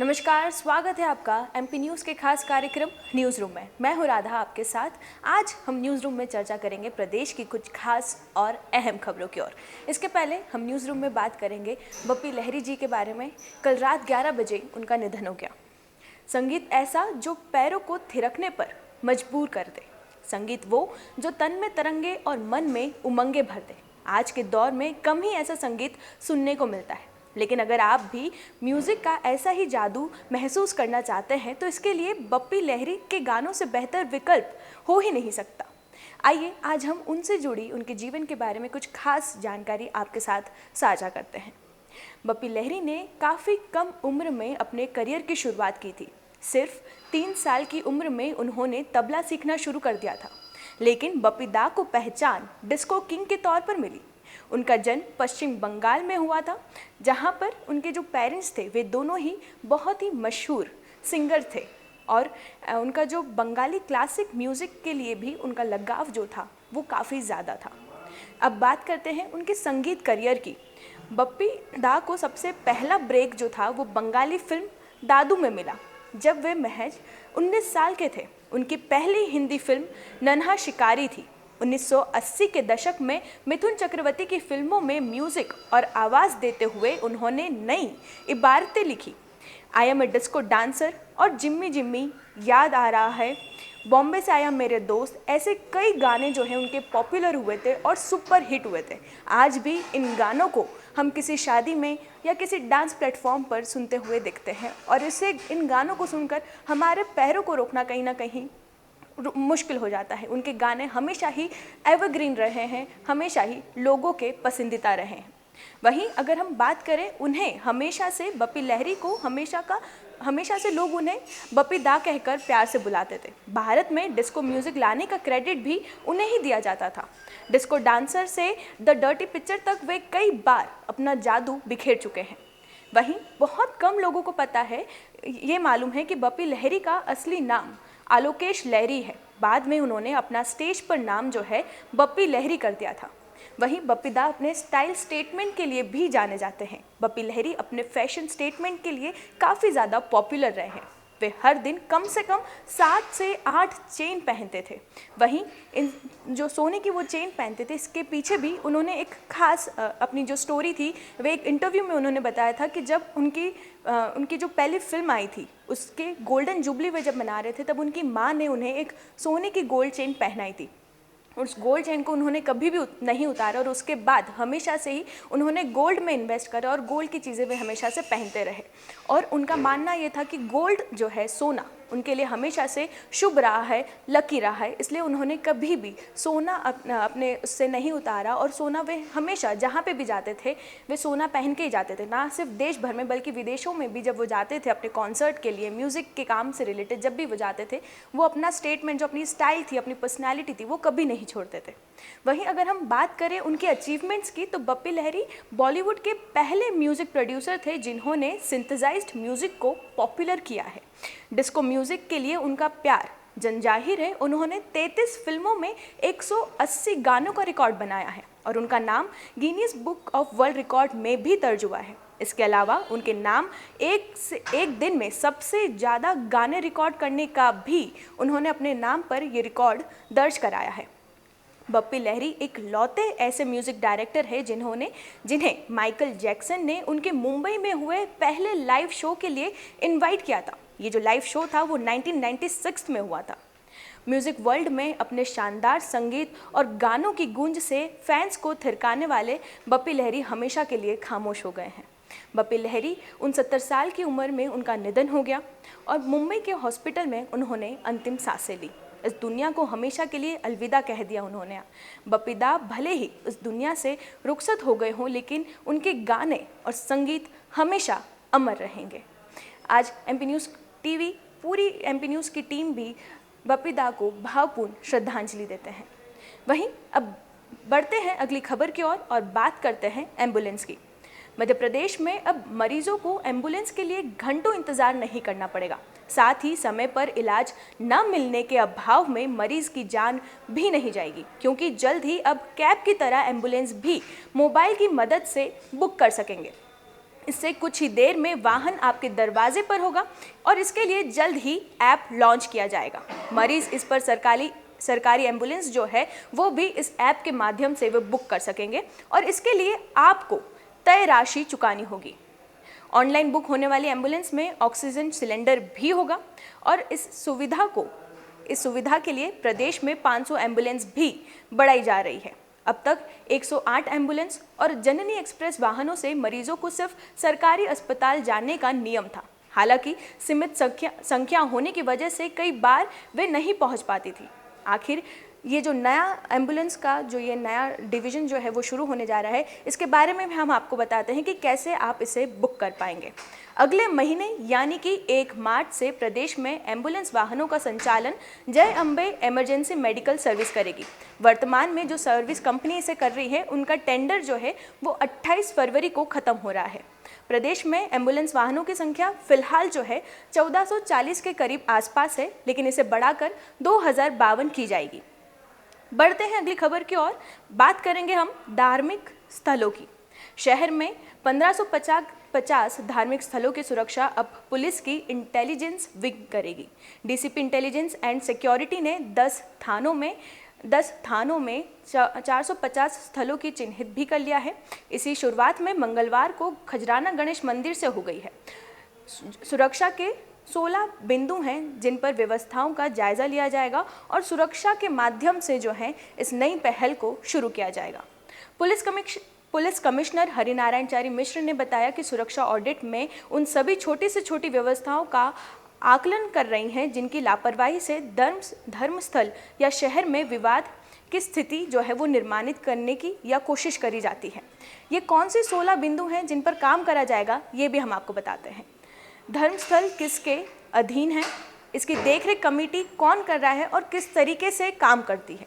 नमस्कार, स्वागत है आपका एमपी न्यूज़ के खास कार्यक्रम न्यूज़ रूम में। मैं हूं राधा आपके साथ। आज हम न्यूज़ रूम में चर्चा करेंगे प्रदेश की कुछ खास और अहम खबरों की ओर। इसके पहले हम न्यूज़ रूम में बात करेंगे बप्पी लहरी जी के बारे में। कल रात 11 बजे उनका निधन हो गया। संगीत ऐसा जो पैरों को थिरकने पर मजबूर कर दे, संगीत वो जो तन में तरंगे और मन में उमंगे भर दे। आज के दौर में कम ही ऐसा संगीत सुनने को मिलता है, लेकिन अगर आप भी म्यूज़िक का ऐसा ही जादू महसूस करना चाहते हैं तो इसके लिए बप्पी लहरी के गानों से बेहतर विकल्प हो ही नहीं सकता। आइए आज हम उनसे जुड़ी उनके जीवन के बारे में कुछ खास जानकारी आपके साथ साझा करते हैं। बप्पी लहरी ने काफ़ी कम उम्र में अपने करियर की शुरुआत की थी। सिर्फ 3 साल की उम्र में उन्होंने तबला सीखना शुरू कर दिया था, लेकिन बप्पी दा को पहचान डिस्को किंग के तौर पर मिली। उनका जन्म पश्चिम बंगाल में हुआ था, जहाँ पर उनके जो पेरेंट्स थे वे दोनों ही बहुत ही मशहूर सिंगर थे और उनका जो बंगाली क्लासिक म्यूज़िक के लिए भी उनका लगाव जो था वो काफ़ी ज़्यादा था। अब बात करते हैं उनके संगीत करियर की। बप्पी दा को सबसे पहला ब्रेक जो था वो बंगाली फिल्म दादू में मिला, जब वे महज 19 साल के थे। उनकी पहली हिंदी फिल्म नन्हा शिकारी थी। 1980 के दशक में मिथुन चक्रवर्ती की फिल्मों में म्यूज़िक और आवाज़ देते हुए उन्होंने नई इबारतें लिखी। I am a disco dancer और जिम्मी जिम्मी, याद आ रहा है, बॉम्बे से आया मेरे दोस्त, ऐसे कई गाने जो हैं उनके पॉपुलर हुए थे और सुपर हिट हुए थे। आज भी इन गानों को हम किसी शादी में या किसी डांस प्लेटफॉर्म पर सुनते हुए दिखते हैं और इन गानों को सुनकर हमारे पैरों को रोकना कहीं ना कहीं मुश्किल हो जाता है। उनके गाने हमेशा ही एवरग्रीन रहे हैं, हमेशा ही लोगों के पसंदीदा रहे हैं। वहीं अगर हम बात करें उन्हें हमेशा से बप्पी लहरी को हमेशा से लोग उन्हें बप्पी दा कहकर प्यार से बुलाते थे। भारत में डिस्को म्यूज़िक लाने का क्रेडिट भी उन्हें ही दिया जाता था। डिस्को डांसर से द डर्टी पिक्चर तक वे कई बार अपना जादू बिखेर चुके हैं। वहीं बहुत कम लोगों को पता है, ये मालूम है कि बप्पी लहरी का असली नाम आलोकेश लहरी है। बाद में उन्होंने अपना स्टेज पर नाम जो है बप्पी लहरी कर दिया था। वहीं बप्पी दा अपने स्टाइल स्टेटमेंट के लिए भी जाने जाते हैं। बप्पी लहरी अपने फैशन स्टेटमेंट के लिए काफ़ी ज़्यादा पॉपुलर रहे हैं। वे हर दिन कम से कम 7 से 8 चेन पहनते थे। वहीं इन जो सोने की वो चेन पहनते थे, इसके पीछे भी उन्होंने एक खास अपनी जो स्टोरी थी, वे एक इंटरव्यू में उन्होंने बताया था कि जब उनकी जो पहली फिल्म आई थी उसके गोल्डन जुबली वे जब मना रहे थे, तब उनकी माँ ने उन्हें एक सोने की गोल्ड चेन पहनाई थी। उस गोल्ड चेन को उन्होंने कभी भी नहीं उतारा और उसके बाद हमेशा से ही उन्होंने गोल्ड में इन्वेस्ट करा और गोल्ड की चीज़ें वे हमेशा से पहनते रहे। और उनका मानना ये था कि गोल्ड जो है, सोना, उनके लिए हमेशा से शुभ रहा है, लकी रहा है, इसलिए उन्होंने कभी भी सोना अपने उससे नहीं उतारा। और सोना वे हमेशा जहाँ पे भी जाते थे वे सोना पहन के ही जाते थे। ना सिर्फ देश भर में बल्कि विदेशों में भी जब वो जाते थे अपने कॉन्सर्ट के लिए, म्यूज़िक के काम से रिलेटेड जब भी वो जाते थे, वो अपना स्टेटमेंट, जो अपनी स्टाइल थी, अपनी पर्सनैलिटी थी, वो कभी नहीं छोड़ते थे। वहीं अगर हम बात करें उनके अचीवमेंट्स की, तो बप्पी लहरी बॉलीवुड के पहले म्यूज़िक प्रोड्यूसर थे जिन्होंने सिंथेसाइज्ड म्यूज़िक को पॉपुलर किया है। डिस्को म्यूज़िक के लिए उनका प्यार जनजाहिर है। उन्होंने 33 फिल्मों में 180 गानों का रिकॉर्ड बनाया है और उनका नाम Guinness book of world record में भी दर्ज हुआ है। इसके अलावा उनके नाम एक दिन में सबसे ज़्यादा गाने रिकॉर्ड करने का भी उन्होंने अपने नाम पर ये रिकॉर्ड दर्ज कराया है। बप्पी लहरी एक लौते ऐसे म्यूज़िक डायरेक्टर है जिन्हें माइकल जैक्सन ने उनके मुंबई में हुए पहले लाइव शो के लिए इनवाइट किया था। ये जो लाइव शो था वो 1996 में हुआ था। म्यूज़िक वर्ल्ड में अपने शानदार संगीत और गानों की गूंज से फैंस को थिरकाने वाले बप्पी लहरी हमेशा के लिए खामोश हो गए हैं। बप्पी लहरी 69 साल की उम्र में उनका निधन हो गया और मुंबई के हॉस्पिटल में उन्होंने अंतिम सांसें ली। इस दुनिया को हमेशा के लिए अलविदा कह दिया उन्होंने। बप्पी दा भले ही इस दुनिया से रुखसत हो गए हों, लेकिन उनके गाने और संगीत हमेशा अमर रहेंगे। आज एमपी न्यूज़ टीवी, पूरी एमपी न्यूज़ की टीम भी बप्पी दा को भावपूर्ण श्रद्धांजलि देते हैं। वहीं अब बढ़ते हैं अगली खबर की ओर और बात करते हैं एम्बुलेंस की। मध्य प्रदेश में अब मरीजों को एम्बुलेंस के लिए घंटों इंतजार नहीं करना पड़ेगा। साथ ही समय पर इलाज न मिलने के अभाव में मरीज की जान भी नहीं जाएगी, क्योंकि जल्द ही अब कैब की तरह एम्बुलेंस भी मोबाइल की मदद से बुक कर सकेंगे। इससे कुछ ही देर में वाहन आपके दरवाजे पर होगा और इसके लिए जल्द ही ऐप लॉन्च किया जाएगा। मरीज इस पर सरकारी एम्बुलेंस जो है वो भी इस ऐप के माध्यम से वो बुक कर सकेंगे और इसके लिए आपको तय राशि चुकानी होगी। ऑनलाइन बुक होने वाली एम्बुलेंस में ऑक्सीजन सिलेंडर भी होगा और इस सुविधा के लिए प्रदेश में 500 एम्बुलेंस भी बढ़ाई जा रही है। अब तक 108 एम्बुलेंस और जननी एक्सप्रेस वाहनों से मरीजों को सिर्फ सरकारी अस्पताल जाने का नियम था। हालांकि सीमित संख्या होने की वजह से कई बार वे नहीं पहुंच पाती थी। आखिर ये जो नया एम्बुलेंस का जो ये नया डिवीज़न जो है वो शुरू होने जा रहा है, इसके बारे में भी हम आपको बताते हैं कि कैसे आप इसे बुक कर पाएंगे। अगले महीने यानी कि 1 मार्च से प्रदेश में एम्बुलेंस वाहनों का संचालन जय अम्बे इमरजेंसी मेडिकल सर्विस करेगी। वर्तमान में जो सर्विस कंपनी इसे कर रही है, उनका टेंडर जो है वो 28 फरवरी को ख़त्म हो रहा है। प्रदेश में एम्बुलेंस वाहनों की संख्या फिलहाल जो है 1440 के करीब आसपास है, लेकिन इसे बढ़ाकर 2052 की जाएगी। बढ़ते हैं अगली खबर की ओर। बात करेंगे हम धार्मिक स्थलों की। शहर में 1550 धार्मिक स्थलों की सुरक्षा अब पुलिस की इंटेलिजेंस विंग करेगी। डीसीपी इंटेलिजेंस एंड सिक्योरिटी ने 10 थानों में 450 स्थलों की चिन्हित भी कर लिया है। इसी शुरुआत में मंगलवार को खजराना गणेश मंदिर से हो गई है। सुरक्षा के 16 बिंदु हैं जिन पर व्यवस्थाओं का जायजा लिया जाएगा और सुरक्षा के माध्यम से जो है इस नई पहल को शुरू किया जाएगा। पुलिस कमिश्नर हरिनारायणचारी मिश्र ने बताया कि सुरक्षा ऑडिट में उन सभी छोटी से छोटी व्यवस्थाओं का आकलन कर रही हैं जिनकी लापरवाही से धर्मस्थल या शहर में विवाद की स्थिति जो है वो निर्माणित करने की या कोशिश करी जाती है। ये कौन से 16 बिंदु हैं जिन पर काम करा जाएगा, ये भी हम आपको बताते हैं। धर्मस्थल किसके अधीन है, इसकी देखरेख कमेटी कौन कर रहा है और किस तरीके से काम करती है।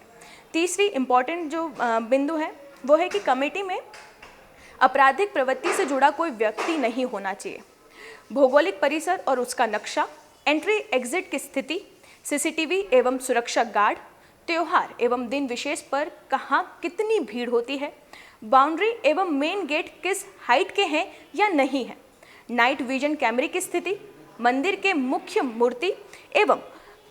तीसरी इम्पॉर्टेंट जो बिंदु है वो है कि कमेटी में आपराधिक प्रवृत्ति से जुड़ा कोई व्यक्ति नहीं होना चाहिए। भौगोलिक परिसर और उसका नक्शा, एंट्री एग्जिट की स्थिति, सीसीटीवी एवं सुरक्षा गार्ड, त्योहार एवं दिन विशेष पर कहाँ कितनी भीड़ होती है, बाउंड्री एवं मेन गेट किस हाइट के हैं या नहीं है, नाइट विजन कैमरे की स्थिति, मंदिर के मुख्य मूर्ति एवं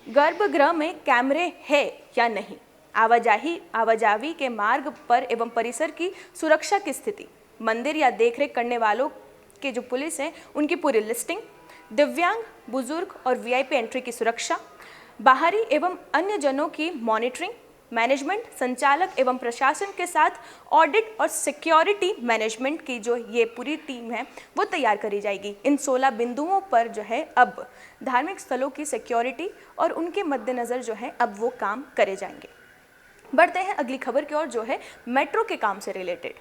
गर्भगृह में कैमरे है या नहीं, आवाजाही के मार्ग पर एवं परिसर की सुरक्षा की स्थिति, मंदिर या देखरेख करने वालों के जो पुलिस है उनकी पूरी लिस्टिंग, दिव्यांग, बुजुर्ग और वीआईपी एंट्री की सुरक्षा, बाहरी एवं अन्य जनों की मॉनिटरिंग, मैनेजमेंट, संचालक एवं प्रशासन के साथ ऑडिट और सिक्योरिटी मैनेजमेंट की जो ये पूरी टीम है वो तैयार करी जाएगी। इन 16 बिंदुओं पर जो है अब धार्मिक स्थलों की सिक्योरिटी और उनके मद्देनज़र जो है अब वो काम करे जाएंगे। बढ़ते हैं अगली खबर की ओर जो है मेट्रो के काम से रिलेटेड।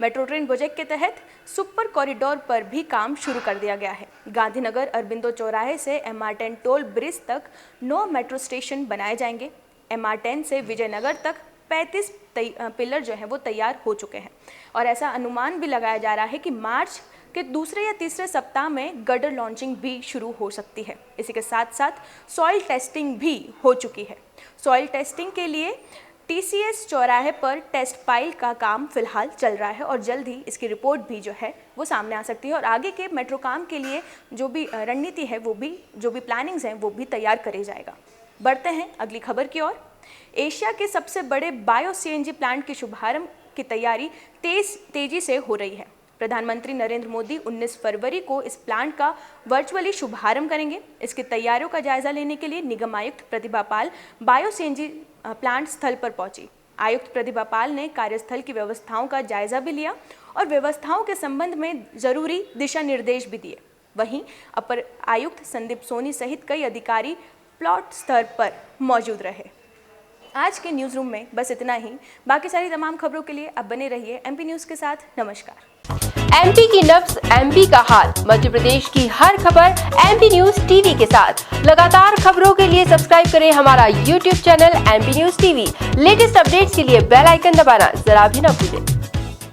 मेट्रो ट्रेन प्रोजेक्ट के तहत सुपर कॉरिडोर पर भी काम शुरू कर दिया गया है। गांधीनगर अरबिंदो चौराहे से MR10 टोल ब्रिज तक 9 मेट्रो स्टेशन बनाए जाएंगे। MR10 से विजयनगर तक 35 पिलर जो है वो तैयार हो चुके हैं और ऐसा अनुमान भी लगाया जा रहा है कि मार्च के दूसरे या तीसरे सप्ताह में गडर लॉन्चिंग भी शुरू हो सकती है। इसी के साथ साथ सॉइल टेस्टिंग भी हो चुकी है। सॉइल टेस्टिंग के लिए TCS चौराहे पर टेस्ट पाइल का काम फिलहाल चल रहा है और जल्द ही इसकी रिपोर्ट भी जो है वो सामने आ सकती है और आगे के मेट्रो काम के लिए जो भी रणनीति है वो भी जो भी प्लानिंग्स हैं वो भी तैयार करे जाएगा। बढ़ते हैं अगली खबर की ओर। एशिया के सबसे बड़े बायो CNG प्लांट के शुभारंभ की तैयारी तेजी से हो रही है। प्रधानमंत्री नरेंद्र मोदी 19 फरवरी को इस प्लांट का वर्चुअली शुभारंभ करेंगे। इसकी तैयारियों का जायजा लेने के लिए निगम आयुक्त Pratibha Pal bio CNG plant स्थल पर पहुंची। आयुक्त प्रतिभा पाल ने कार्यस्थल की व्यवस्थाओं का जायजा भी लिया और व्यवस्थाओं के संबंध में जरूरी दिशा निर्देश भी दिए। वहीं अपर आयुक्त संदीप सोनी सहित कई अधिकारी प्लॉट स्तर पर मौजूद रहे। आज के न्यूज़ रूम में बस इतना ही। बाकी सारी तमाम खबरों के लिए आप बने रहिए MP न्यूज़ के साथ। नमस्कार। MP की नब्ज, MP का हाल, मध्य प्रदेश की हर खबर MP न्यूज़ TV के साथ। लगातार खबरों के लिए सब्सक्राइब करें हमारा YouTube channel MP news TV। Latest updates के लिए बेल आइकन दबाना जरा भी न भूलें।